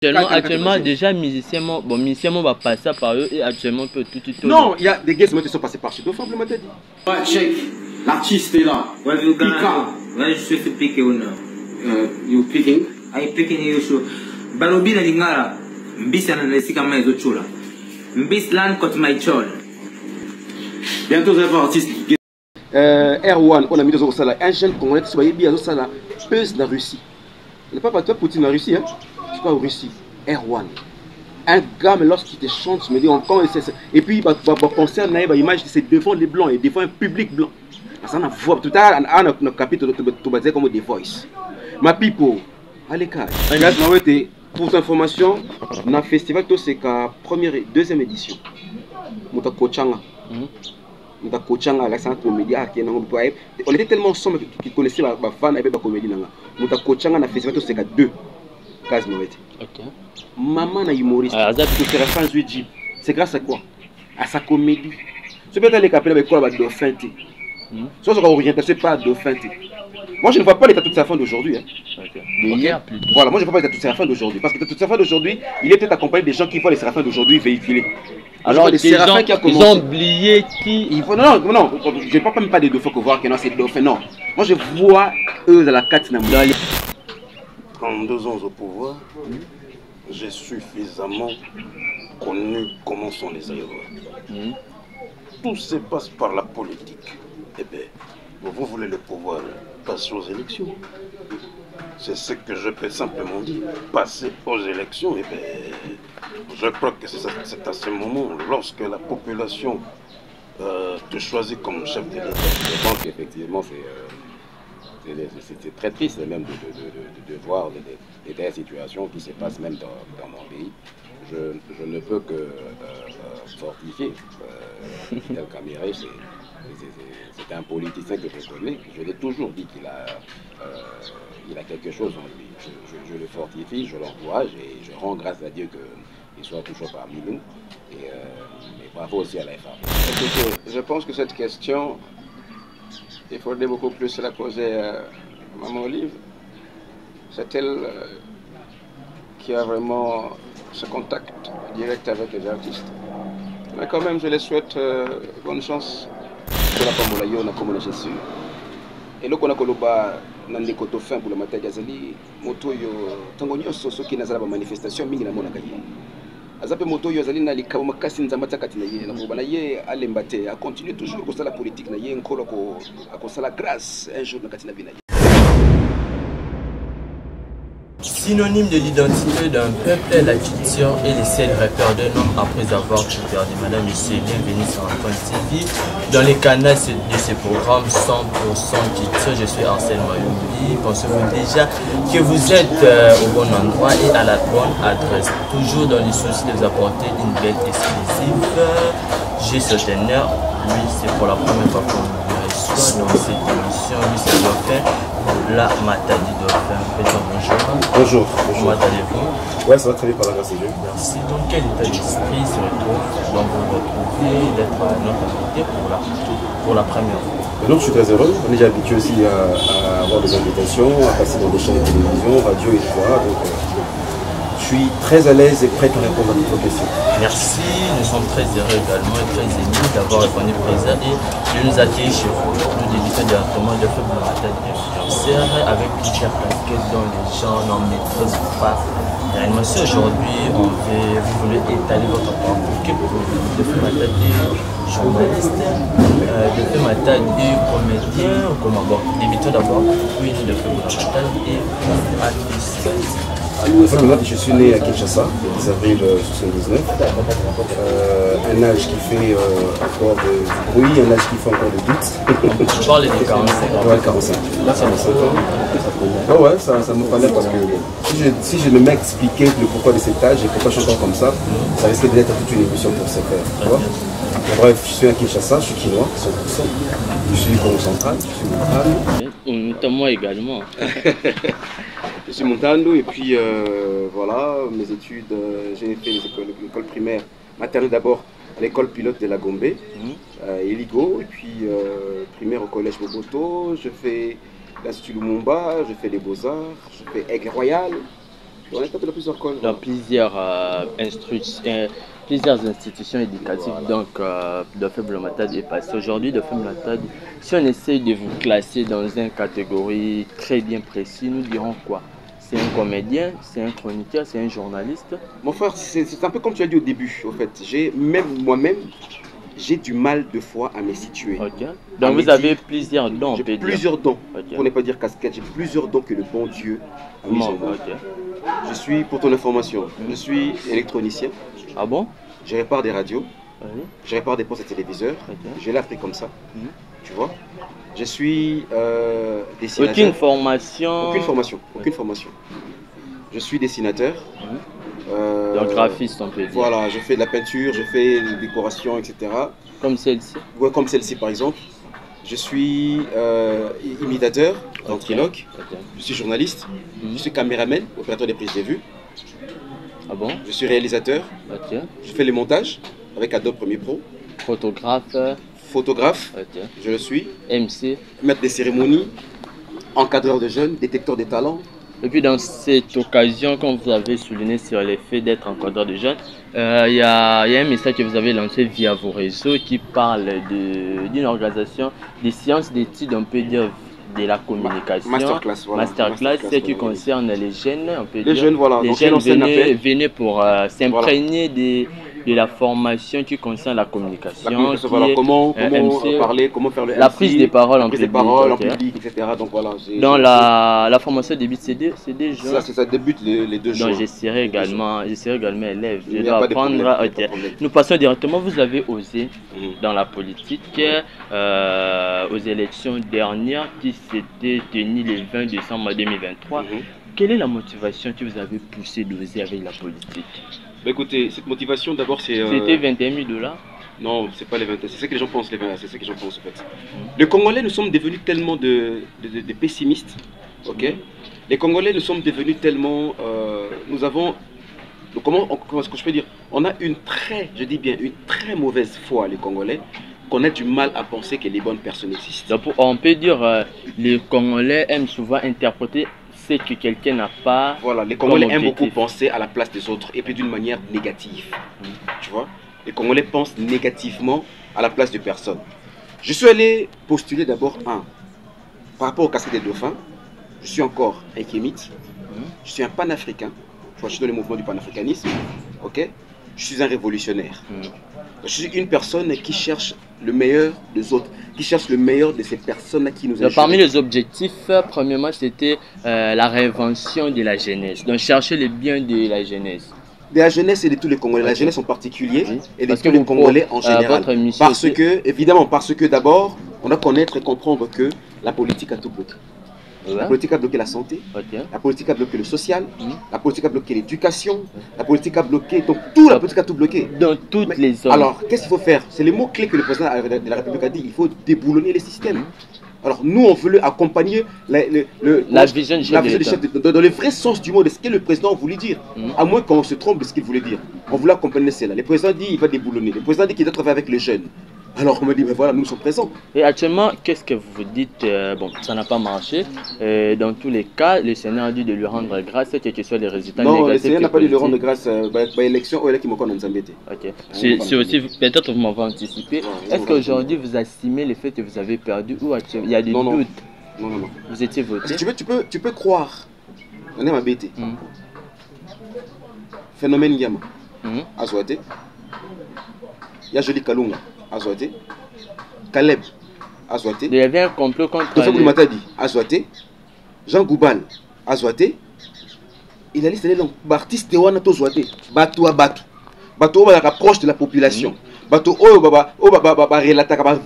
Actuellement, déjà, musicien, va passer par eux et actuellement, on peut tout. Non, il y a des gars qui sont passés par chez Dauphin, m'a dit. Ouais, check. L'artiste est là. Ouais, je suis piqué ou non? You picking? I picking you so. Balobi na lingara. Mbisi analesika kama hizo chula. Mbisi land got my chol. Bientôt, vous allez voir artiste. R1, on a mis dans un salaire. Un jeune congolais qui soit bien dans salaire. Peuse de la Russie. Il n'est pas toi Poutine en Russie, hein? Je crois en Russie. R1. Un gars, mais lorsqu'il te chante, je me dis encore. Et puis, penser à l'image, c'est devant les blancs et devant un public blanc. Ça n'a voix. Tout à l'heure, on a capité tout bas comme des voice. Ma pipo, allez, cas. Pour ton information, dans le festival, c'est la première et deuxième édition. Mouta Kochanga. Mouta Kochanga, la comédie. On était tellement ensemble qu'ils connaissaient la fan et la comédie. Mouta Kochanga, dans le festival, c'est deux. Okay. Maman na humoriste. C'est grâce à quoi? À sa comédie. Ce peut être les capels avec quoi va Dauphin. Soit on orienté par Dauphin. Moi je ne vois pas l'état de sa fin d'aujourd'hui. Voilà, moi je ne vois pas l'état de sa fin d'aujourd'hui. Parce que l'état de sa fin d'aujourd'hui, il est peut-être accompagné des gens qui voient les séraphins d'aujourd'hui véhiculer. Alors les séraphins qui a commencé. Ils ont oublié qui. Non, je ne parle même pas des Dauphins que voir que non, c'est Dauphin. Non. Moi je vois eux dans la carte. En 2 ans au pouvoir, j'ai suffisamment connu comment sont les erreurs. Tout se passe par la politique. Eh bien, vous voulez le pouvoir, passer aux élections. C'est ce que je peux simplement dire. Passer aux élections, eh bien, je crois que c'est à ce moment, lorsque la population te choisit comme chef de l'État. Je pense qu'effectivement, c'est très triste même de voir des situations qui se passent même dans mon pays. Je ne peux que fortifier Vital Kamerhe. C'est un politicien que je connais. Je l'ai toujours dit qu'il a quelque chose en lui. Je le fortifie, je l'encourage et je rends grâce à Dieu qu'il soit toujours parmi nous. Et bravo aussi à la FA. Écoutez, je pense que cette question, il faudrait beaucoup plus la poser à Maman Olive. C'est elle qui a vraiment ce contact direct avec les artistes. Mais quand même, je les souhaite bonne chance. Et là, on a koloba nande koto fin pour le matin jazali moto yo tango nyoso soki nazala ba manifestation mingi na mona kayi. Azape moto yo azali na likabo makasi nzambata kati na ye na kobana ye alemba te a continuer toujours ko sala politique na ye nkolo ko sala grâce un jour na kati na bina. Synonyme de l'identité d'un peuple est la culture et les seuls repères d'un homme après avoir tout perdu. Madame, monsieur, bienvenue sur Antoine TV. Dans les canaux de ce programme 100% culture, je suis Arsène Mayombi. Pensez-vous déjà que vous êtes au bon endroit et à la bonne adresse. Toujours dans le souci de vous apporter une belle exclusive. J'ai ce honneur, lui c'est pour la première fois qu'on me reçoit dans cette émission. Lui c'est Dauphin. La Matadi Dauphin. Bonjour. Bonjour. Comment allez-vous? Ouais, ça va très bien par la grâce de Dieu. Merci. Donc, quel état d'esprit se retrouve donc vous retrouvez d'être à notre invité pour la première fois? Donc, je suis très heureux. On est déjà habitué aussi à avoir des invitations, à passer dans des chaînes de télévision, radio et tout. Donc, je suis très à l'aise et prêt à répondre à toutes vos questions. Merci. Nous sommes très heureux également et très émus d'avoir répondu présent et de nous accueillir chez vous. Nous débutons directement de faire la Matadi influenceur avec plusieurs casquettes dont les gens n'en maîtrisent pas. Réellement, si aujourd'hui vous voulez étaler votre parcours, que pouvez-vous de faire Matadi journaliste, de faire Matadi comédien ou comment? Bon, débutons d'abord, oui, de faire Matadi et artiste. En fait, je suis né à Kinshasa, le 10 avril 1979. Un âge qui fait encore du bruit, un âge qui fait encore de doute. Tu parles de 45 ans? Ouais, 45. Là, ça me 5 ans. Ah ouais, ça me fallait parce que si je ne m'expliquais le pourquoi de cet âge et pourquoi je suis encore comme ça risquait d'être toute une émission pour se faire. Tu vois? Bref, je suis à Kinshasa, je suis chinois, 100%. Je suis Congo central, je suis montal. Moi également. Je suis Montando et puis voilà, mes études, j'ai fait l'école primaire, maternelle d'abord à l'école pilote de la Gombe, Eligo, et puis primaire au collège Boboto, je fais l'Institut Lumumba, je fais les Beaux-Arts, je fais Aigle Royal, On est dans plusieurs écoles. Dans plusieurs plusieurs institutions éducatives donc de Faible Matadi est passé. Aujourd'hui, de Faible Matadi, si on essaye de vous classer dans une catégorie très bien précise, nous dirons quoi? C'est un comédien, c'est un chroniqueur, c'est un journaliste? Mon frère, c'est un peu comme tu as dit au début, au fait. Moi-même, j'ai du mal de fois à me situer. Ok. Donc vous avez plusieurs dons, j'ai plusieurs dons, okay. Pour ne pas dire casquette, j'ai plusieurs dons que le bon Dieu a mis en moi. Okay. Je suis, pour ton information, je suis électronicien. Ah bon? Je répare des radios, oui. Je répare des postes à téléviseurs, okay. Je l'ai appris comme ça, tu vois. Je suis dessinateur. Aucune formation? Aucune formation. Je suis dessinateur. Donc graphiste, on peut dire. Voilà, je fais de la peinture, je fais des décorations, etc. Comme celle-ci? Ouais, comme celle-ci par exemple. Je suis imitateur, ventriloque, je suis journaliste, je suis caméraman, opérateur des prises de vue. Ah bon? Je suis réalisateur, je fais les montages avec Adobe Premiere Pro. Photographe, je le suis. MC. Maître des cérémonies, encadreur de jeunes, détecteur des talents. Et puis dans cette occasion, quand vous avez souligné sur le fait d'être encadreur de jeunes, il y a un message que vous avez lancé via vos réseaux qui parle d'une organisation des sciences d'études, on peut dire, de la communication. Masterclass, voilà. Masterclass, ce qui concerne les jeunes, on peut les dire. Jeunes, voilà. Les donc jeunes venaient pour s'imprégner de la formation qui concerne la communication. Voilà, comment parler, comment faire la prise des paroles en public, etc. Donc voilà. Dans la formation débute, c'est des jeunes. Ça débute les 2 jours. Donc je serai également élève. Je dois apprendre. Nous passons directement. Vous avez osé dans la politique aux élections dernières qui s'étaient tenues le 20 décembre 2023. Quelle est la motivation qui vous avait poussé d'oser avec la politique? Bah écoutez, cette motivation d'abord c'est... C'était 21 000 $? Non, c'est pas les 20, c'est ce que les gens pensent, c'est ce que les gens pensent en fait. Les Congolais, nous sommes devenus tellement de pessimistes, ok. Les Congolais, nous sommes devenus tellement... nous avons... Comment est-ce que je peux dire? On a une très mauvaise foi, les Congolais, qu'on a du mal à penser que les bonnes personnes existent. Donc on peut dire les Congolais aiment souvent interpréter ce que quelqu'un n'a pas. Voilà, les Congolais aiment beaucoup penser à la place des autres et puis d'une manière négative. Tu vois? Les Congolais pensent négativement à la place de personne. Je suis allé postuler d'abord par rapport au casquette des dauphins. Je suis encore un kémite. Je suis un panafricain. Je suis dans le mouvement du panafricanisme. Ok? Je suis un révolutionnaire. Je suis une personne qui cherche le meilleur des autres, qui cherche le meilleur de ces personnes qui nous aident. Parmi les objectifs, premièrement, c'était la réinvention de la jeunesse. Donc, chercher le bien de la jeunesse. De la jeunesse et de tous les Congolais. La jeunesse en particulier et de tous les Congolais en général. Parce que d'abord, on doit connaître et comprendre que la politique a tout bloqué. La politique a bloqué la santé, la politique a bloqué le social, la politique a bloqué l'éducation, la politique a bloqué, donc tout, la politique a tout bloqué. Dans toutes les zones. Alors, qu'est-ce qu'il faut faire? C'est les mots-clés que le président de la République a dit, il faut déboulonner les systèmes. Alors, nous, on veut accompagner la vision du chef dans le vrai sens du mot de ce que le président voulait dire. À moins qu'on se trompe de ce qu'il voulait dire. On voulait accompagner cela. Le président dit qu'il va déboulonner. Le président dit qu'il doit travailler avec les jeunes. Alors on me dit, mais voilà, nous sommes présents. Et actuellement, qu'est-ce que vous dites? Bon, ça n'a pas marché. Dans tous les cas, le Sénat a dû de lui rendre grâce, quels que soient les résultats négatifs. Non, le Sénat n'a pas dû lui rendre grâce à l'élection où il est qui m'a connu en Zambété. Ok. C'est aussi, peut-être vous m'avez anticipé. Est-ce qu'aujourd'hui vous assumez le fait que vous avez perdu ou il y a des doutes? Non. Vous étiez voté? Tu peux croire. On est ma bête. Phénomène Yama. Azouate. Yajoli Kalunga. Azouate. Caleb. Azouate. Il y avait un complot contre Matadi. Azouate. Jean Goubal. Azouate. Il a dit c'est donc Bartiste Wana Tozouate. Batou à Batou. Batou rapproche de la population. Batou relata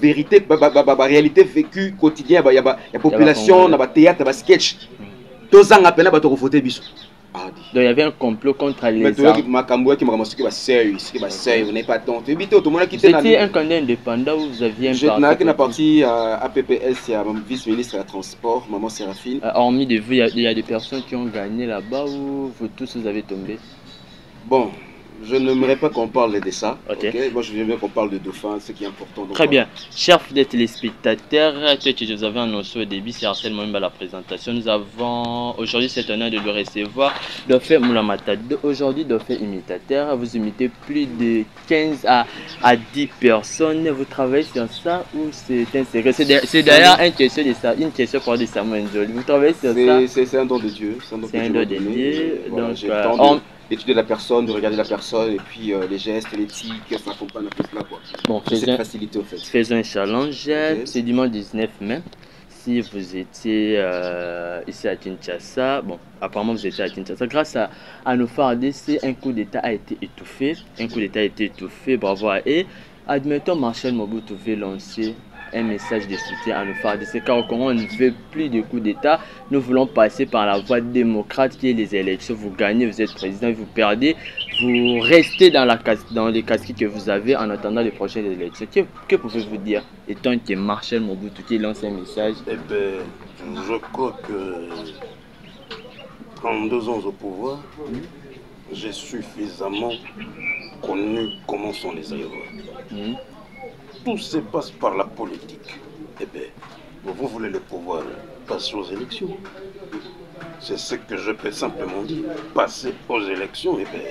vérité, réalité vécue quotidienne. Il y a population, il y a théâtre, il y a sketch. Tous ans après, Batou voté biso. Donc il y avait un complot contre les armes. C'était un candidat indépendant où vous aviez un parti APPS, il y a vice-ministre à transport, Maman Séraphine. Hormis de vous, il y a des personnes qui ont gagné là-bas ou vous tous vous avez tombé? Bon, je n'aimerais pas qu'on parle de ça. Ok. Okay? Moi, je veux bien qu'on parle de Dauphin, ce qui est important. Donc, Très bien. Chers fidèles téléspectateurs, tel que je vous avais annoncé au début, c'est Arsène Mwemba à la présentation. Nous avons aujourd'hui cet honneur de le recevoir, Dauphin Moulamata. Aujourd'hui, Dauphin imitateur. Vous imitez plus de 15 à 10 personnes. Vous travaillez sur ça ou c'est un secret? C'est d'ailleurs une question pour des Samuel Njoli. Vous travaillez sur ça? C'est un don de Dieu. C'est un don de Dieu. Voilà, Donc, j'ai le temps d'étudier la personne, de regarder la personne et puis les gestes, les tics, ça accompagne un peu cela. Bon, c'est facilité au fait. Faisons un challenge. Okay. C'est dimanche 19 mai. Si vous étiez ici à Kinshasa, bon, apparemment vous étiez à Kinshasa, grâce à nos FARDC, un coup d'État a été étouffé. Bravo à eux. Admettons, Marshal Mobutu veut lancer un message de soutien à nos FARDC, car au Congo, on ne veut plus de coup d'État. Nous voulons passer par la voie démocrate qui est les élections. Vous gagnez, vous êtes président, vous perdez, vous restez dans les casquettes que vous avez en attendant les prochaines élections. Que pouvez-vous dire, étant que Marshal Mobutu qui lance un message? Eh bien, je crois que en 2 ans au pouvoir, j'ai suffisamment connu comment sont les erreurs. Tout se passe par la politique. Eh bien, vous voulez le pouvoir, passer aux élections. C'est ce que je peux simplement dire. Passer aux élections, eh bien,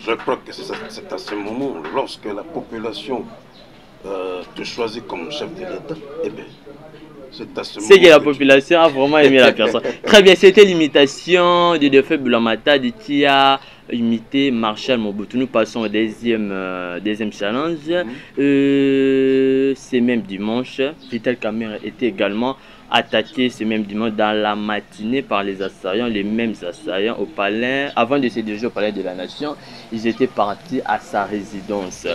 je crois que c'est à ce moment, lorsque la population te choisit comme chef de l'État, eh bien, c'est à ce moment. C'est que la population a vraiment aimé la personne. Très bien, c'était l'imitation de Dauphin Moulamata qui a imité Marshal Mobutu. Nous passons au deuxième challenge. C'est même dimanche. Vital Kamerhe était également attaqué ce même dimanche dans la matinée par les assaillants, les mêmes assaillants au palais. Avant de se diriger au palais de la Nation, ils étaient partis à sa résidence.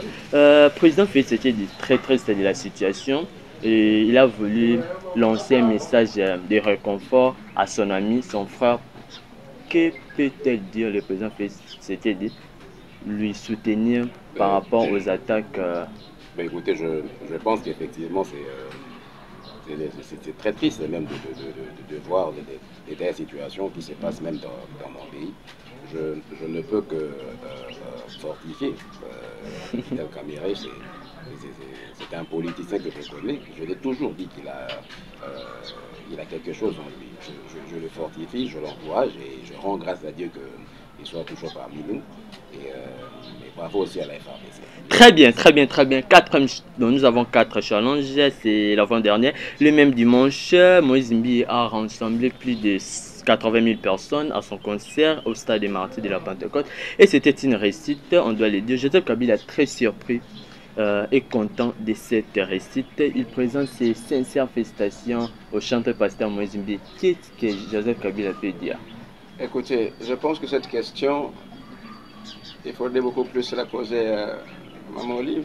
Président Félix Tshisekedi très triste de la situation. Et il a voulu lancer un message de réconfort à son ami, son frère. Que peut-elle dire le président Félix Tshisekedi, lui soutenir par rapport aux attaques Ben écoutez, je pense qu'effectivement c'est très triste même de voir des telles situations qui se passent même dans mon pays. Je ne peux que fortifier Vital Kamerhe. C'est un politicien que je connais. Je l'ai toujours dit qu'il a quelque chose en lui. Je le fortifie, je l'encourage et je rends grâce à Dieu qu'il soit toujours parmi nous. Et bravo aussi à la FARDC. Très bien, très bien, très bien. Donc nous avons 4 challenges, c'est l'avant-dernier. Le même dimanche, Moïse Mbi a rassemblé plus de 80 000 personnes à son concert au stade des Martyrs de la Pentecôte. Et c'était une réussite, on doit le dire. Joseph Kabila est très surpris et content de cette réussite. Il présente ses sincères félicitations au chanteur pasteur Moïse Mbi. Qu'est-ce que Joseph Kabila peut dire? Écoutez, je pense que cette question, il faudrait beaucoup plus la poser à Maman Olive.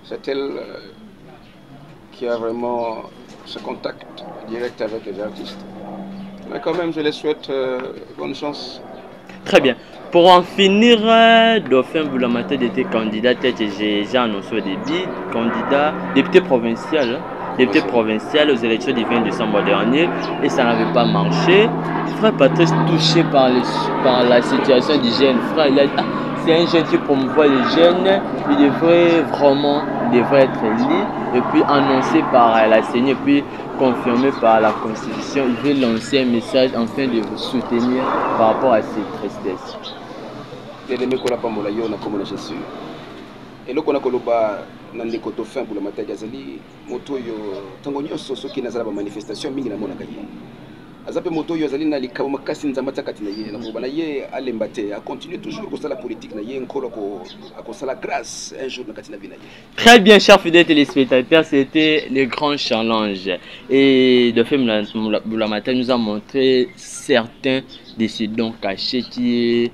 C'est elle qui a vraiment ce contact direct avec les artistes. Mais quand même, je les souhaite bonne chance. Très bien. Pour en finir, Dauphin Moulamata était candidat, tel que j'ai annoncé au début, candidat député provincial. Député provincial aux élections du 20 décembre dernier, et ça n'avait pas marché. Frère Patrice, touché par la situation du jeune frère, il a dit c'est un jeune qui promouvoit les jeunes, il devrait être élu, et puis annoncé par la CENI, et puis confirmé par la Constitution. Il veut lancer un message afin de vous soutenir par rapport à cette tristesse. eloko na koloba na ndeko Dauphin Moulamata azali moto oyo ntango nyonso soki nazala ba manifestation mingi namonaka ye azape moto oyo azali na likabo makasi nzambe kati na ye na koloba na ye alemba te a continuer toujours kosala politique na ye nkolo akosala grâce un jour na kati na vie na ye. Très bien, chers fidèles téléspectateurs, c'était le grand challenge et Dauphin Moulamata nous a montré certains décidons cachés qui est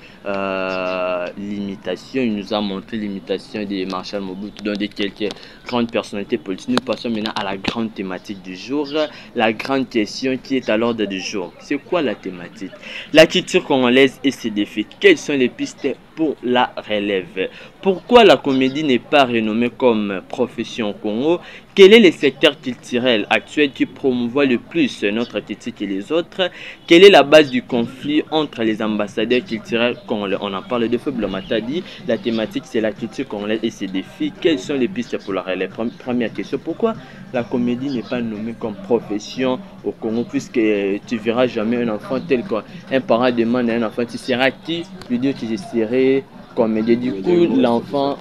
l'imitation. Il nous a montré l'imitation de Marshal Mobutu dans de quelques grandes personnalités politiques. Nous passons maintenant à la grande thématique du jour, la grande question qui est à l'ordre du jour. C'est quoi la thématique? La culture congolaise et ses défis. Quelles sont les pistes pour la relève? Pourquoi la comédie n'est pas renommée comme profession au Congo? Quel est le secteur culturel actuel qui promouvoit le plus notre Titi que les autres? Quelle est la base du conflit entre les ambassadeurs culturels congolais? On en parle de feu Blomata dit, la thématique c'est la culture congolaise et ses défis. Quelles sont les pistes pour la relève? Première question, pourquoi la comédie n'est pas nommée comme profession au Congo, puisque tu verras jamais un enfant tel qu'un parent demande à un enfant, tu seras qui? Lui dire que je serai comédien. Du coup, l'enfant,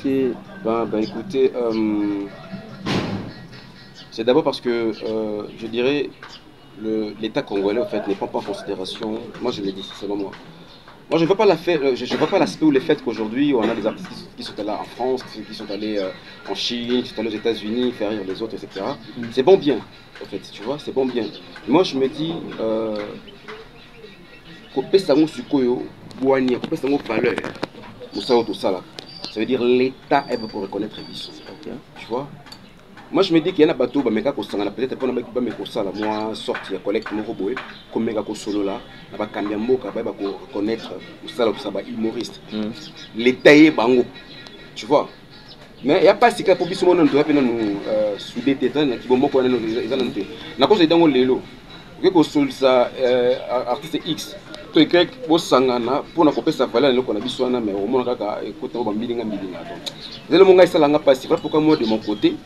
c'est... Écoutez, c'est d'abord parce que je dirais l'État congolais en fait n'est pas en considération. Moi je l'ai dit, selon moi. Moi je ne vois pas l'aspect ou le fait qu'aujourd'hui on a des artistes qui sont allés en France, qui sont allés en Chine, qui sont allés aux États-Unis faire rire les autres, etc. C'est bon bien, en fait, tu vois, c'est bon bien. Moi je me dis valeur. Ça veut dire l'État est pour reconnaître les bisous. Tu vois? Moi je me dis qu'il y a un bateau, peut-être pas moi sortir collecte mon robot, comme méga solo là, va reconnaître humoriste. L'État est bango. Tu vois? Mais il n'y a pas si pour bisous on doit nous souder tête qui vont moi na cause dans le lelo. Que sol ça artiste X. To écrit pour sangana pour na kopesa valeur le qu'on a biso na mais au moins kaka écoute ba milinga donc le monga ça nga pas si pourquoi moi de mon côté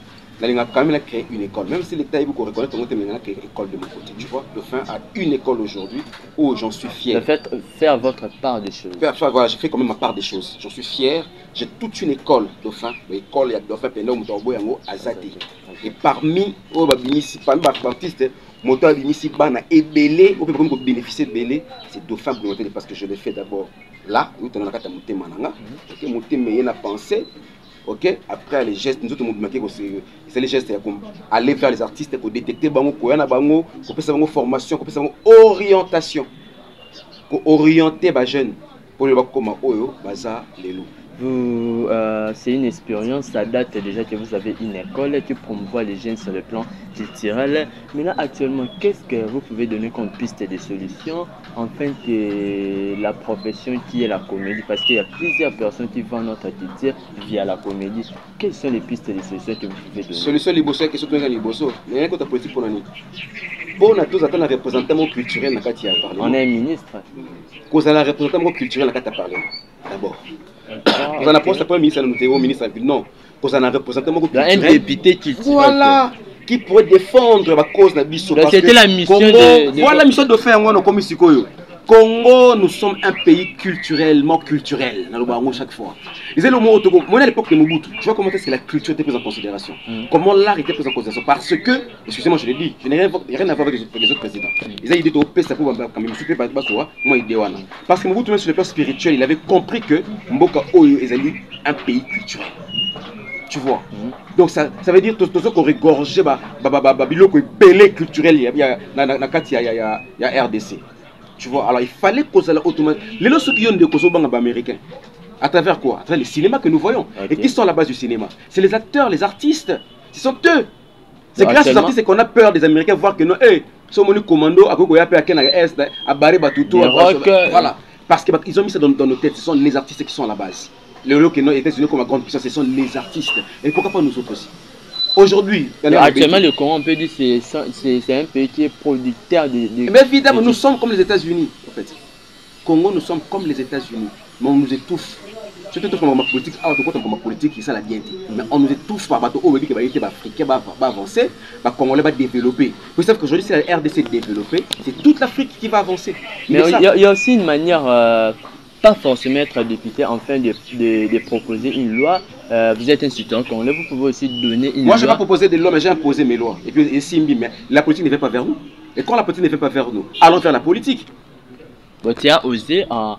la linga quand même créer une école même si l'État il faut reconnaître qu'on a créé une école de mon côté tu vois le fin a une école aujourd'hui où j'en suis fier. Faire votre part des choses. Voilà, j'ai fait quand même ma part des choses. J'en suis fier. J'ai toute une école Dauphin, l'école il y a Dauphin Peno Mutombo yango Azadi. Et parmi les artistes moteur ici bana et belé on peut bénéficier de belé c'est Dauphin Blonté parce que je l'ai fait d'abord là où tu as la carte monter mananga OK monter mais il a pensé OK après les gestes nous autres marqué que c'est les gestes comme aller vers les artistes pour détecter bango ko na bango ko pesa bango formation ko pesa bango orientation ko orienter ba jeune pour le bakoma oyo baza lelo. C'est une expérience, ça date déjà que vous avez une école qui promouvoit les jeunes sur le plan culturel. Mais là, actuellement, qu'est-ce que vous pouvez donner comme piste de solution afin que la profession qui est la comédie, parce qu'il y a plusieurs personnes qui vendent notre culture via la comédie, quelles sont les pistes de solution que vous pouvez donner? Solution liboso, question de liboso. Mais il y a une politique pour l'année. Pour nous tous, attendre un représentant culturel, on est un ministre. Cause à la représentant culturel, on a parlé. D'abord. Vous en approchez pas ministre au ministre non. Vous en représentez un député qui voilà qui pourrait défendre la cause de la biso. C'était la mission voilà la mission de faire moi comme ici Congo, nous sommes un pays culturellement culturel. Chaque fois. Ils le mot moi à l'époque de Mobutu. Tu vois comment est-ce que la culture était prise en considération. Comment l'art était pris en considération. Parce que, excusez-moi, je l'ai dit, je n'ai rien à voir avec les autres présidents. Ils ont dit que ça pour moi il déwana. Parce que Mobutu même sur le plan spirituel, il avait compris que Mboka Oyo est un pays culturel. Tu vois. Donc ça veut dire que tout ce qu'on regorge biloko belé culturel il y a RDC. Tu vois, alors il fallait causer la automatiquement. Les lots qui ont des causes américains. À travers quoi? À travers le cinéma que nous voyons. Et qui sont à la base du cinéma? C'est les acteurs, les artistes. Ce sont eux. C'est grâce aux artistes qu'on a peur des Américains voir que non, sont mon commando, à Koko Yape, à Baré Batuto, voilà. Parce qu'ils ont mis ça dans nos têtes. Ce sont les artistes qui sont à la base. Les lots qui sont aux États-Unis comme la grande puissance, ce sont les artistes. Et pourquoi pas nous autres aussi? Aujourd'hui, actuellement, le Congo, on peut dire que c'est un pays qui est producteur de... Mais évidemment, nous sommes comme les États-Unis, en fait. Congo, nous sommes comme les États-Unis, mais on nous étouffe. Surtout comme ma politique, comme politique, ça la bien dit. Mais on nous étouffe par bateau, on dit que les Africains vont avancer, les Congolais vont développer. Vous savez qu'aujourd'hui, si la RDC développée, c'est toute l'Afrique qui va avancer. Mais il y a aussi une manière... pas forcément être député afin de proposer une loi. Vous êtes un citoyen congolais, vous pouvez aussi donner une loi. Moi, je n'ai pas proposé des lois, mais j'ai imposé mes lois. Et puis, mais la politique ne vient pas vers nous. Et quand la politique ne vient pas vers nous, allons faire la politique. Tu as osé en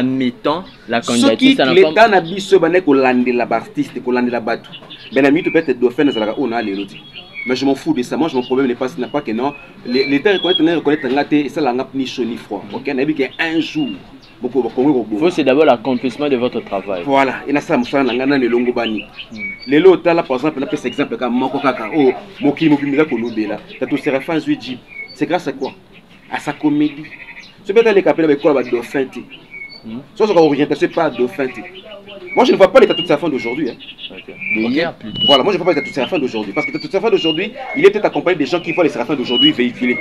mettant la candidature. Ce qui l'État n'a pas ce qu'on la artiste, qu'on la bateau. Ben, ami, tu peux être dauphin, on a les lotis. Mais je m'en fous de ça. Moi, mon problème n'est pas que non. L'État reconnaît et ça n'a ni chaud ni froid. Ok, on a vu qu'un jour. Il faut c'est d'abord l'accomplissement de votre travail. Voilà, et ça me fait un longo bani. Les lots là par exemple, on a cet exemple comme Moko Kaka, oh, Moki Mokimila Kolobé là. T'as tout ces fans Jeep. C'est grâce à quoi? À sa comédie. Ce peut être les capés avec quoi va dauphin. Sans orientation pas dauphin. Moi je ne vois pas les tatous Séraphin d'aujourd'hui. Voilà, moi je ne vois pas les tatous Séraphin d'aujourd'hui. Parce que les tatous Séraphin d'aujourd'hui, il est peut-être accompagné des gens qui voient les Séraphins d'aujourd'hui véhiculés.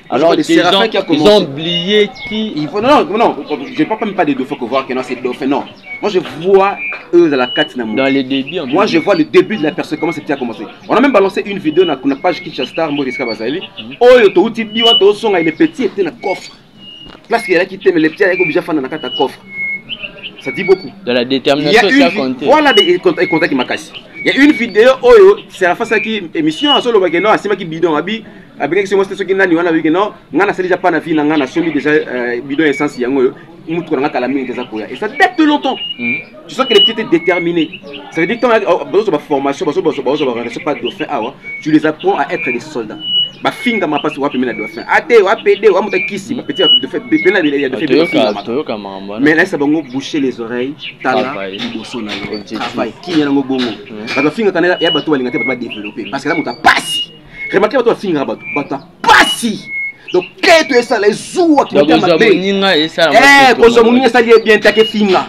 Alors ils ont oublié qui... Non, je ne parle même pas des dauphins que voir que non, c'est dauphin, non. Moi je vois eux dans la carte. Dans les débuts. Moi je vois le début de la personne, comment c'était à commencer. On a même balancé une vidéo dans la page Kinshastar, Maurice Kabazali. Oh, il est petit, était dans le coffre. Place qu'il y a qui t'aime, les petits, il est obligé de faire dans la coffre. Ça dit beaucoup. De la détermination, ça compte. Voilà des contacts qui m'a cassé. Il y a une vidéo, oh, c'est la face qui émission, à solo bagano, à Sima qui bidon, avec moi, c'est ce qui n'a ni on a vu que non, on a déjà pas la vie, on a soumis déjà bidon essence, yango, il nous la calamité des accords. Et ça date de longtemps. Tu sens que les petits étaient déterminés. Ça veut dire que tu as une formation, tu les apprends à être des soldats. Ba finga mapa so wapi mena dauphin ate wapede wa muta kisi ba petit de fait pena il y a de fait mais là ça va boucher les oreilles tala bosso na yo travail qui yana ngo bongo ba finga kana ya bato balinga te ba développer parce que là muta passi remarquez bato finga bato passi donc que tu ça les jours qui muta moninga et ça ko moninga ça lié bien ta que finga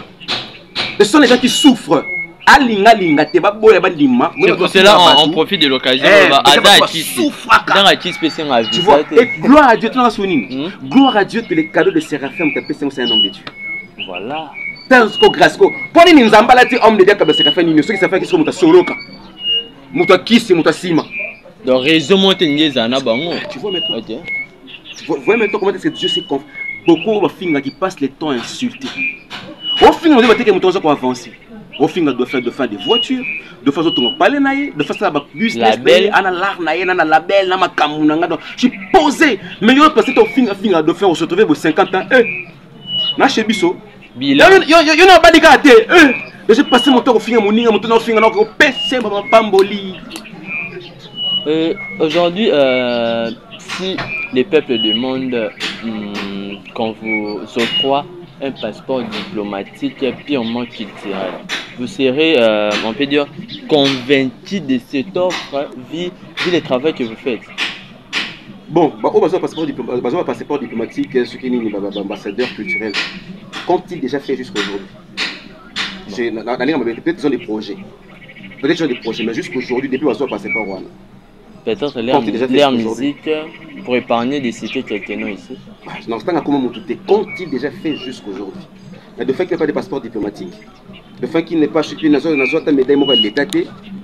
ce sont les gens qui souffrent. C'est pour cela on profite de l'occasion. Tu vois, et gloire à Dieu, gloire à Dieu que les cadeaux de Séraphin ont tapé, c'est un homme de Dieu. Voilà. Pour les hommes de Dieu, comme Séraphin, ils ne sont pas qui sont soloka. Muta kisi, muta sima. Donc, raison monter zana bango. Tu vois maintenant. Tu vois maintenant comment est-ce que Dieu s'est confié. Beaucoup de filles qui passent le temps à insulter. Au final, on dit que nous devons avancer. Au final, de faire des voitures, de faire autre parler naïe, de faire ça bus, label, ana l'art naïe, ana label, na makamuna. Je suis posé, mais il y a passé au final de faire se retrouver pour 50 ans. Na chez Bisso. Il y a pas de gâté. J'ai passé mon temps au final, mon temps au final, au PC, ma pamboli. Aujourd'hui, si les peuples demandent qu'on vous octroie un passeport diplomatique purement culturel, vous serez, on peut dire, convaincu de cette offre vu le travail que vous faites. Bon, au passeport diplomatique, ce qui est ambassadeur culturel, qu'ont-ils déjà fait jusqu'à aujourd'hui? Peut-être qu'ils ont des projets. Peut-être qu'ils ont des projets, mais jusqu'aujourd'hui, depuis le passeport, peut-être leur musique pour épargner des cités quelques noms ici. Qu'ont-ils déjà fait jusqu'aujourd'hui? Le fait qu'il n'y ait pas de passeport diplomatique, le fait qu'il n'est pas chez lui, l'État, mais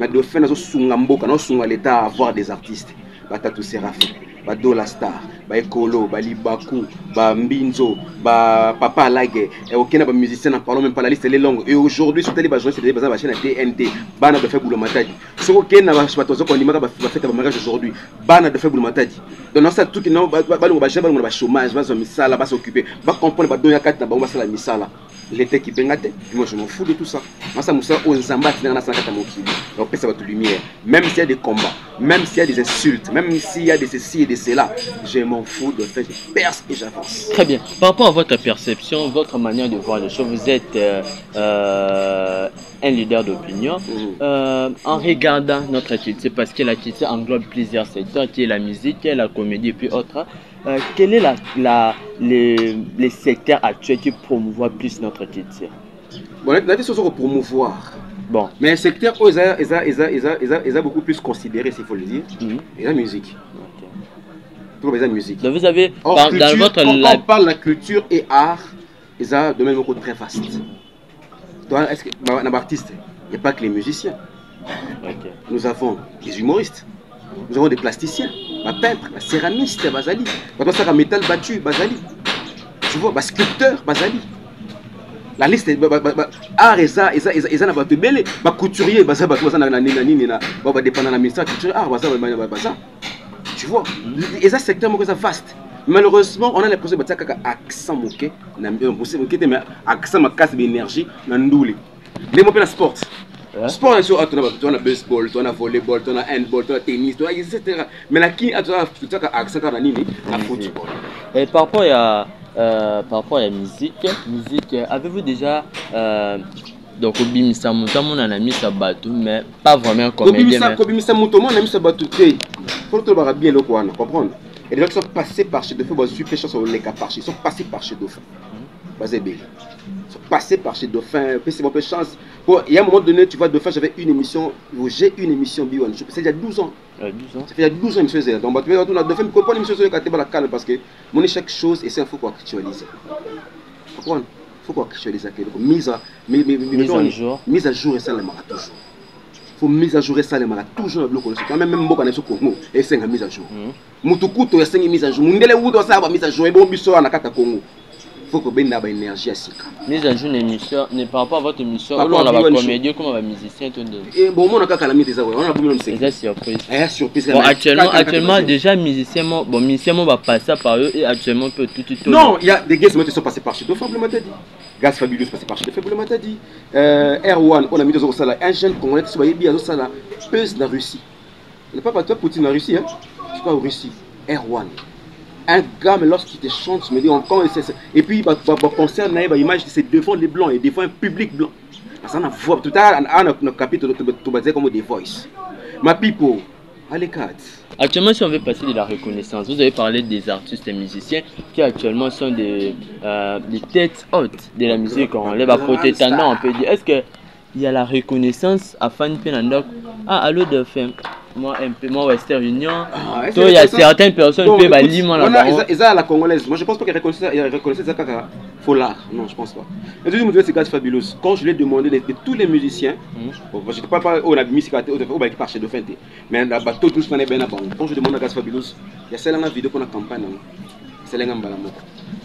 le fait qu'il l'État à avoir des artistes. Tatou Séraphin, Dola Star, Ekolo, Libaku, Mbinzo, Papa Lage, et aucun musicien n'en parle même pas, la liste elle est longue. Et aujourd'hui, sur les bases, c'est des bases à TNT, Bana de Féboulo Matadi. Sur aucun n'a pas fait un mariage aujourd'hui, Bana de Féboulo Matadi. Donc, ça, tout qui n'a pas chômage, va s'occuper, va s'occuper, va comprendre, va donner à 4 ans, va se la misala. L'été qui bengate, moi je m'en fous de tout ça. Moi ça moussa aux zambats dans la salle de on peut savoir toute lumière. Même s'il y a des combats, même s'il y a des insultes, même s'il y a des ceci et des cela, je m'en fous de faire, je perce et j'avance. Très bien. Par rapport à votre perception, votre manière de voir les choses, vous êtes un leader d'opinion. En regardant notre culture, parce que la culture englobe plusieurs secteurs, qui est la musique, qui est la comédie et puis autres. Quel est les secteurs actuels qui promouvoient plus notre culture? Bon, la question c'est promouvoir. Bon. Mais un secteur où ils ont beaucoup plus considéré, s'il faut le dire, et la musique. Pour la musique. Donc vous avez, dans votre... Quand on parle de la culture et art, ils ont un domaine beaucoup très vaste. Est-ce que dans l'artiste, il n'y a pas que les musiciens. Nous avons des humoristes. Nous avons des plasticiens, des peintres, des céramistes, Bazali. Des métal battu, Bazali. Tu vois, des sculpteurs, Bazali. La liste est art et ça, ils ont des belles, des couturiers, Bazali, des dépendant de la ministère culture, art, Bazali. Tu vois, et ça, c'est un secteur vaste. Malheureusement, on a l'impression que c'est un accent moqué, mais accent ma casse d'énergie, n'andouli. Les mots la sport. Sport, tu as le baseball, tu as le volleyball, tu as le handball, tu as le tennis, etc. Mais là, qui a accent à la football? Et par rapport à la musique, avez-vous déjà donc Obimisa Moutamo on a mis sa bateau, mais pas vraiment comme Obimisa Moutamo on a mis sa bateau. Il faut que bien le comprendre. Et les gens qui sont passés par chez Dauphin, ils sont passés par chez Dauphin. basé Bélé. Passer par chez Dauphin, c'est mon peu chance. Bon, il y a un moment donné, tu vois, Dauphin, j'avais une émission, j'ai une émission B1, c'est il y a 12 ans. 12 ans. Ça fait il y a 12 ans que je faisais. Donc, tu vois, Dauphin, je ne comprends pas l'émission sur la calme parce que mon chaque chose, et c'est il faut qu'on actualise. Il faut qu'on actualise. Mise à jour, et ça, le mara toujours. Il faut mise à jour, et ça, le mara toujours. Quand même, bon, on est sur Congo, et c'est une mise à jour. Mutukuto, et c'est une mise à jour. Mundele Wudo, ça va mise à jour, et bon, biso, on a qu'à Congo. Il faut que ben ait énergie à Sika. Mise à jour émission, n'est par rapport à votre émission, on a la comédie, comme on va musicien, tout de. Et bon, on a qu'à la mise à jour, on a beaucoup de c'est surprise. Surprise. Bon, actuellement, déjà, musicien, va passer par eux et actuellement, peut tout. Non, il y a des gars qui sont passés par chez Dauphin, le matin dit. Gaz Fabulous passé par chez Dauphin, le matin dit. R1, on a mis deux euros ça. Un jeune Congolais qui soit bien ça là, pèse la Russie. Il n'est pas toi Poutine en Russie, hein? Je crois en Russie. R1. Un gars, mais lorsqu'il te chante, je me dis encore, et puis, concert, l'image, c'est devant les blancs et devant un public blanc. Parce qu'on a voix, tout à l'heure, on a un capitule, tu vas dire comme des voices. Ma people, allez, 4. Actuellement, si on veut passer de la reconnaissance, vous avez parlé des artistes et musiciens qui actuellement sont des têtes hautes de la musique. On les va protéger, on peut dire. Est-ce qu'il y a la reconnaissance à Fan Penandok? Ah, allô, de FM. Moi, un peu, moi, Western Union. Il y a certaines personnes qui peuvent lire là-bas. Ils ont la congolaise. Moi, je pense pas qu'ils reconnaissent ça comme Folar. Non, je pense pas. Et deuxième motif, c'est Gaz Fabulous. Quand je lui ai demandé de tous les musiciens, je ne sais pas où on a mis qui part chez Dauphin. Mais la bateau, tout ce qu'on est bien avant. Quand je demande à Gaz Fabulous, il y a celle-là vidéo qu'on a campagne. C'est l'un Balamo.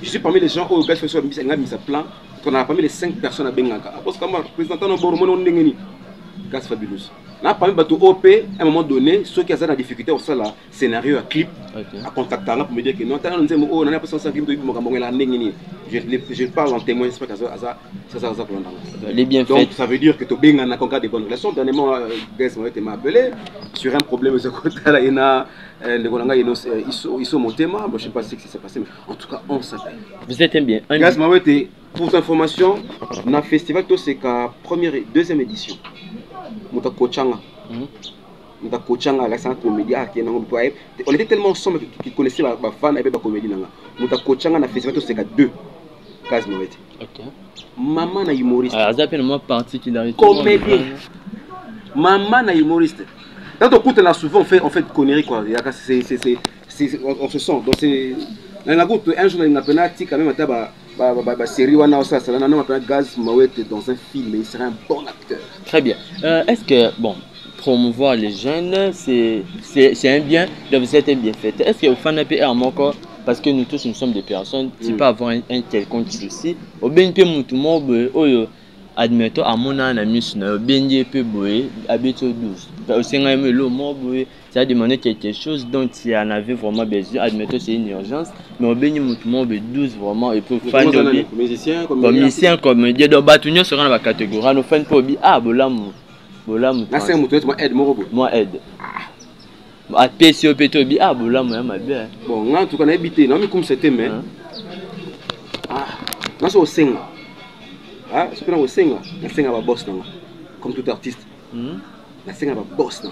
Je suis parmi les gens où Gaz Fabulous a mis sa plan. On a parmi les 5 personnes à Bengaka. Parce que moi, représentant de Boromon, on est Gaz Fabulous. Là, parmi les OP, à un moment donné, ceux qui ont la difficulté au sol, scénario, à clip, à contacter pour me dire que non, on a pas ça clip de je parle en témoin, c'est pas ça les bienfaits. Donc ça veut dire que tu as encore des bonnes relations. Dernièrement, Gaz m'a appelé sur un problème de ce côté-là. Ils sont mon thème. Je ne sais pas ce qui s'est passé, mais en tout cas, on s'appelle. Vous êtes bien. Gaz m'a été, pour information, dans le festival, c'est la première et deuxième édition. Muta Kochanga, la comédie, on était tellement ensemble qu'ils connaissaient la fan et la comédie. Muta Kochanga na festival c'est que 2 Gaz Mawete. Maman na humoriste. Ah, ça fait moi particularité. Comédien. Maman na humoriste. Quand on écoute là souvent on fait de conneries quoi. On se sent. Donc c'est un jour on a penalty quand même à série wana ça ça on a Gaz Mawete dans un film et il serait un bon acteur. Très bien. Est-ce que bon promouvoir les jeunes c'est un bien, vous êtes bien fait. Est-ce que vous faites un encore parce que nous tous nous sommes des personnes qui peuvent avoir un quelconque souci au bien peu mutumo oyo admettons à mon ami na bien peu boy habitude 12 au senga le mot boy ça a demandé quelque chose dont il en avait vraiment besoin. Admettons c'est une urgence mais au bien mutumo 12 vraiment et pour fan de musicien comme dire donc batunyo sera dans la catégorie nos fans pour ah bolamu là c'est moi aide moi aide à PCOP tobi ah bolamu ya mabe bon en tout cas on a habité non mais comme c'était mais ah non c'est au senga. Ah, ce que nous avons c'est un boss comme tout artiste. C'est un boss là.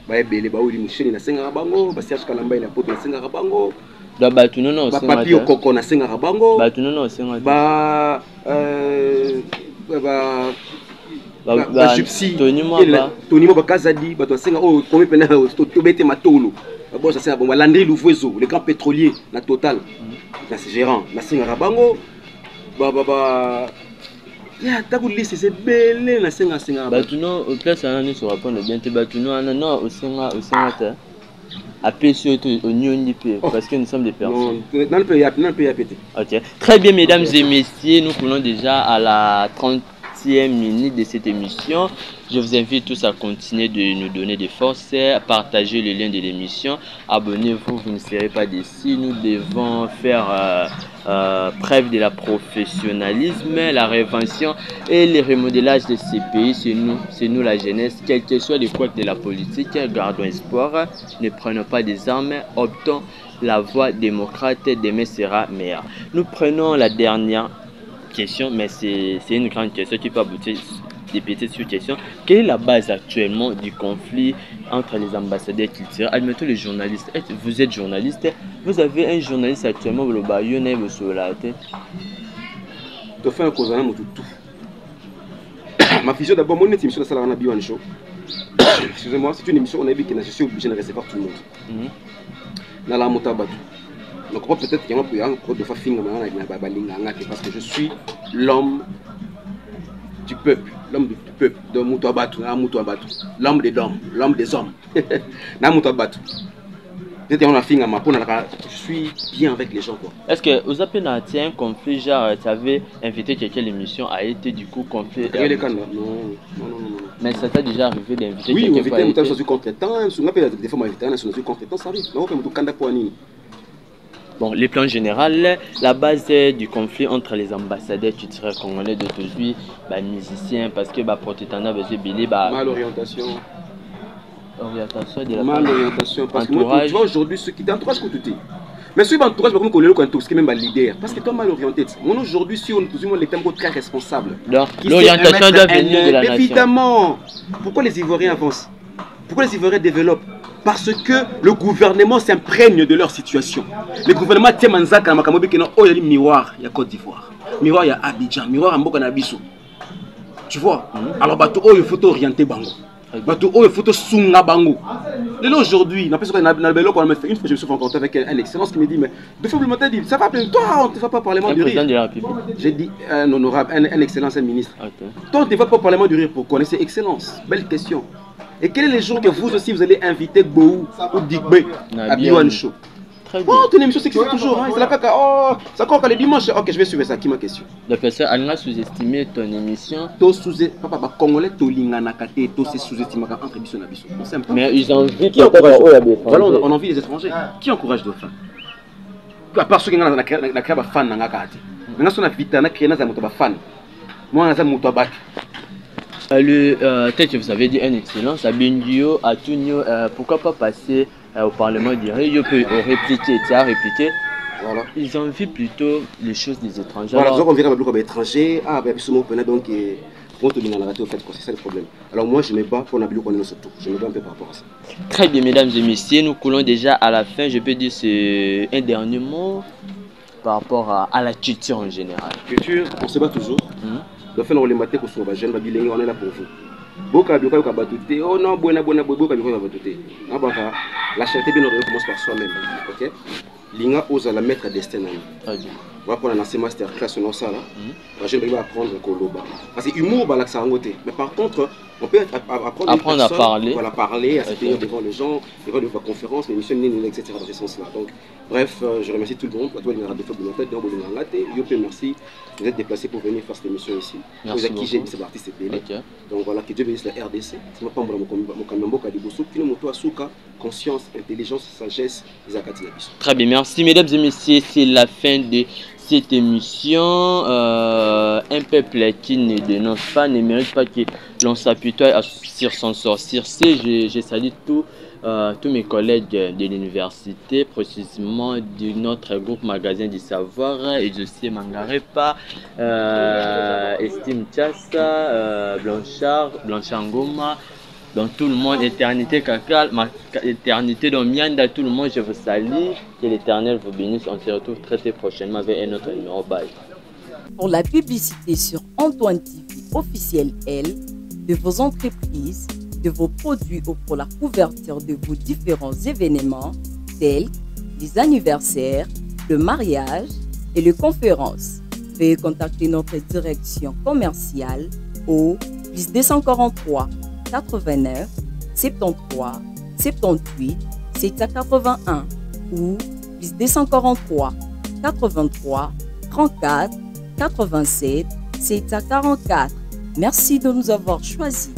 Bah belé bah oui moucheni na senga bango, bah Serge Kalamba na poto na senga bango. Da batuno no senga. Bah Papio Koko na senga bango. Batuno no senga. Bah Gypsy. Tony Moba Kazadi, bah to senga oh comme pena to bete matolo. Bah boss c'est bon, bah Landry Louvezo, le grand pétrolier na Total. Là c'est gérant, na senga bango. Bah ya taku liste c'est belé na senga batuno au place ana sur répondre bien te batuno ana non au senga ta appelé surtout au nyondipe parce que nous sommes des personnes non peut y péter. OK. Très bien mesdames et messieurs, nous coulons déjà à la 30e minute de cette émission. Je vous invite tous à continuer de nous donner des forces, à partager le lien de l'émission, abonnez-vous, vous ne serez pas déçus. Nous devons faire preuve de la professionnalisme, la réinvention et le remodélage de ces pays. C'est nous la jeunesse, quel que soit les couacs de la politique, gardons espoir, ne prenons pas des armes, optons la voie démocrate, demain sera meilleur. Nous prenons la dernière question, mais c'est une grande question qui peut aboutir des petites sous-questions. Quelle est la base actuellement du conflit entre les ambassadeurs culturels? Admettons les journalistes. Vous êtes journaliste, vous avez un journaliste actuellement au Bayonne et au Solate. tu fais un cause à tout. Ma vision d'abord, mon émission de Salana Biwan Show. Excusez-moi, c'est une émission, on a vu que je suis obligé de recevoir tout le monde. Dans la motabatu. Donc peut-être qu'il y a un peu de fafinga parce que je suis l'homme du peuple, l'homme du peuple, de Moutouabatu, l'homme des hommes, l'homme des hommes. Je suis bien avec les gens. Est-ce que vous avez un conflit, genre, tu avais invité quelqu'un à l'émission, a été du coup conflit? Non. Mais ça t'a déjà arrivé d'inviter quelqu'un? Oui, quelqu'un? Oui, on compétent, des fois compétent, ça arrive. Bon, les plans généraux, la base du conflit entre les ambassadeurs culturels congolais d'aujourd'hui, musiciens, parce que protestants besoin de malorientation. Malorientation, parce que moi, tu vois aujourd'hui ceux qui t'entourent que tu es. Mais si tu entourage, comme on est même leader, parce que tu es mal orienté. Moi aujourd'hui, si on est les thèmes très responsables. L'orientation doit venir de la nation. Évidemment. Pourquoi les Ivoiriens avancent? Pourquoi les Ivoiriens développent? Parce que le gouvernement s'imprègne de leur situation. Le gouvernement tient Manzaka, Makamobi, qui il y a miroir, il y a Côte d'Ivoire. Miroir, il y a Abidjan. Miroir, il y a Nabiso. Tu vois? Alors, il faut orienter Bango. Il faut sunga Bango. Et là, aujourd'hui, une fois, je me suis rencontré avec un excellence qui me dit, mais de fois, il dit, ça va plus, toi, on ne te va pas au Parlement du Rire. J'ai dit, un honorable, un excellence, un ministre. Toi, on ne te va pas au Parlement du Rire. Pourquoi? C'est excellence. Belle question. Et quel est le jour que vous aussi vous allez inviter Gboou ou Digbe à Biwan Show? Oh, ton émission c'est toujours, hein, c'est la caca. Oh, ça compte les dimanches. Ok, je vais suivre ça. Qui ma question? Le professeur, elle a sous-estimé ton émission. Papa, Congolais, Tolinganakate, tout c'est sous-estimé entre Bissou et Bissou. Mais ils ont envie qui encourage. Voilà, on envie les étrangers. Qui encourage de faire? À part ceux qui ont la crème fan dans la carte. Maintenant, si on a vite, on a créé un fan. Moi, on a un motobac. Peut-être que vous avez dit un excellence à Bindio, à Tunio, pourquoi pas passer au Parlement du Rire? Il peut répliquer, tu as répliqué. Voilà. Ils ont vu plutôt les choses des étrangers. Voilà, donc on verra comme étranger. Ah, ben, donc, c'est ça le problème. Alors moi, je ne mets pas pour Nabilou qu'on est surtout. Je me bats un peu par rapport à ça. Très bien, mesdames et messieurs, nous coulons déjà à la fin. Je peux dire c'est un dernier mot par rapport à la culture en général. Culture, on se bat toujours. Le fait on les mater pour sauver jeune babilé, on est là pour vous. Boka bioka ka batute. Oh non, boka bioka ka batute. La charité bien ordonnée commence par soi-même. OK? Linga ose la mettre à destin. On va prendre un masterclass sur ça là. Je vais apprendre Koloba. Parce que humour balak ça ngoté. Mais par contre, on peut apprendre à parler. Voilà, parler, à se tenir devant les gens, devant les conférences, les missions, etc. dans ce sens-là. Donc, bref, je remercie tout le monde. Toi, il y a des fois de tête, donc merci. Vous êtes déplacés pour venir faire cette émission ici. Merci beaucoup. J'ai dit artiste donc voilà, que Dieu bénisse la RDC. C'est pas conscience, intelligence, sagesse, très bien, merci mesdames et messieurs, c'est la fin de cette émission. Un peuple qui ne dénonce pas ne mérite pas que l'on s'appuie sur son sorcier. Je salue tous mes collègues de l'université, précisément de notre groupe Magasin du Savoir, et je sais Mangarepa, Estime Tchassa, Blanchard Ngoma, dans tout le monde, éternité Kakal, éternité dans Mianda, tout le monde, je vous salue, que l'Éternel vous bénisse. On se retrouve très prochainement avec un autre numéro. Bye. Pour la publicité sur Antoine TV officiel L, de vos entreprises, de vos produits ou pour la couverture de vos différents événements tels les anniversaires, le mariage et les conférences, veuillez contacter notre direction commerciale au +243 89 73 78 781 ou +243 83 34 87 744. Merci de nous avoir choisis.